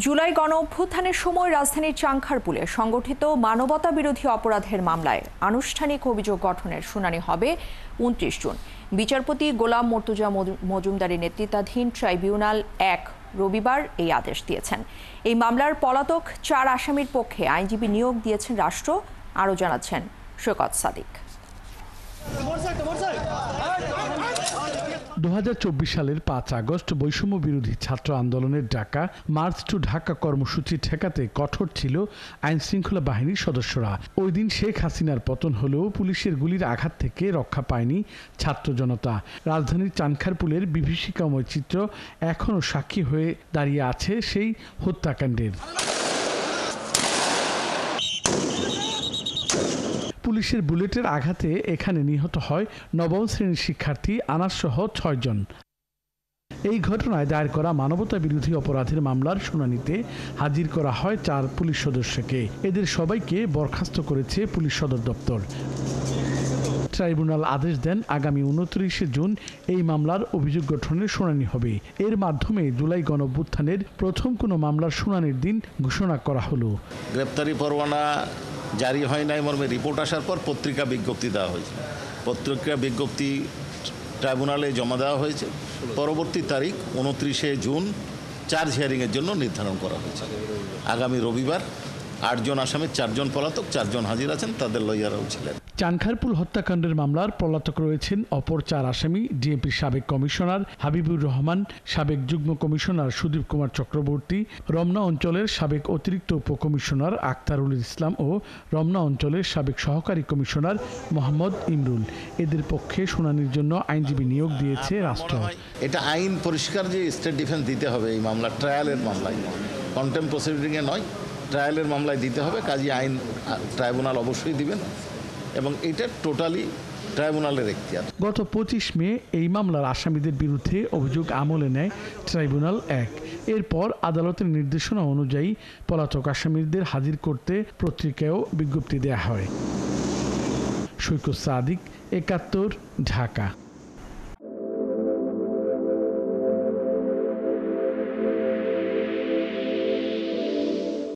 জুলাই গণঅভ্যুত্থানের সময় রাজধানীর চাংখারপুলে সংগঠিত মানবতা বিরোধী অপরাধের মামলায় আনুষ্ঠানিক অভিযোগ গঠনের শুনানি হবে ২৯ জুন। বিচারপতি গোলাম মর্তুজা মজুমদারের নেতৃত্বাধীন ট্রাইব্যুনাল ১ রবিবার এই আদেশ দিয়েছেন। এই মামলার পলাতক ৪ আসামির পক্ষে আইনজীবী নিয়োগ দিয়েছেন রাষ্ট্র। আরও জানাচ্ছেন সৈকত সাদিক। ২০২৪ সালের ৫ আগস্ট বৈষম্য বিরোধী ছাত্র আন্দোলনের ডাকা মার্চ টু ঢাকা কর্মসূচি ঠেকাতে কঠোর ছিল আইন শৃঙ্খলা বাহিনীর সদস্যরা। ওই দিন শেখ হাসিনার পতন হলেও পুলিশের গুলির আঘাত থেকে রক্ষা পায়নি ছাত্র জনতা। রাজধানীর চানখারপুলের বিভীষিকাময় চিত্র এখনও সাক্ষী হয়ে দাঁড়িয়ে আছে সেই হত্যাকাণ্ডের। পুলিশের বুলেটের আঘাতে এখানে নিহত হয় নবম শ্রেণীর শিক্ষার্থী আনাস সহ ৬ জন। এই ঘটনায় দায়ের করা মানবতা বিরোধী অপরাধের মামলার শুনানিতে হাজির করা হয় ৪ পুলিশ সদস্যকে। এদের সবাইকে বরখাস্ত করেছে পুলিশ সদর দপ্তর। ট্রাইব্যুনাল আদেশ দেন আগামী ২৯ জুন এই মামলার অভিযোগ গঠনের শুনানি হবে। এর মাধ্যমে জুলাই গণঅভ্যুত্থানের প্রথম কোনো মামলার শুনানির দিন ঘোষণা করা হলো। গ্রেপ্তারি পরোয়ানা জারি হয় নাই মর্মে রিপোর্ট আসার পর পত্রিকা বিজ্ঞপ্তি দেওয়া হয়েছে। পত্রিকা বিজ্ঞপ্তি ট্রাইব্যুনালে জমা দেওয়া হয়েছে। পরবর্তী তারিখ ২৯ জুন চার্জ হিয়ারিংয়ের জন্য নির্ধারণ করা হয়েছে। আগামী রবিবার ৮ জন আসামি, ৪ জন পলাতক, ৪ জন হাজির আছেন, তাদের লয়াররাও ছিলেন। চানখারপুল হত্যাকাণ্ডের মামলার পলাতক রয়েছেন অপর ৪ আসামি ডিএমপির সাবেক কমিশনার হাবিবুর রহমান, সাবেক যুগ্ম কমিশনার সুদীপ কুমার চক্রবর্তী, রমনা অঞ্চলের সাবেক অতিরিক্ত উপকমিশনার আক্তারুল ইসলাম ও রমনা অঞ্চলের সাবেক সহকারী কমিশনার মোহাম্মদ ইমরুল। এদের পক্ষে শুনানির জন্য আইনজীবী নিয়োগ দিয়েছে রাষ্ট্র। এটা আইন পরিষ্কার যে স্টেট ডিফেন্স দিতে হবে এই মামলা, ট্রায়ালের মামলায়, কন্টেম্প প্রসিডিংয়ে নয়, ট্রায়ালের মামলায় দিতে হবে। কাজী আইন ট্রাইব্যুনাল অবশ্যই দিবেন এবং এটা টোটালি ট্রাইব্যুনালের এখতিয়ার। গত ২৫ মে এই মামলার আসামিদের বিরুদ্ধে অভিযোগ আমলে নেয় ট্রাইব্যুনাল ১। এরপর আদালতের নির্দেশনা অনুযায়ী পলাতক আসামিদের হাজির করতে পত্রিকায়ও বিজ্ঞপ্তি দেওয়া হয়। সৈকত সাদিক, ৭১, ঢাকা।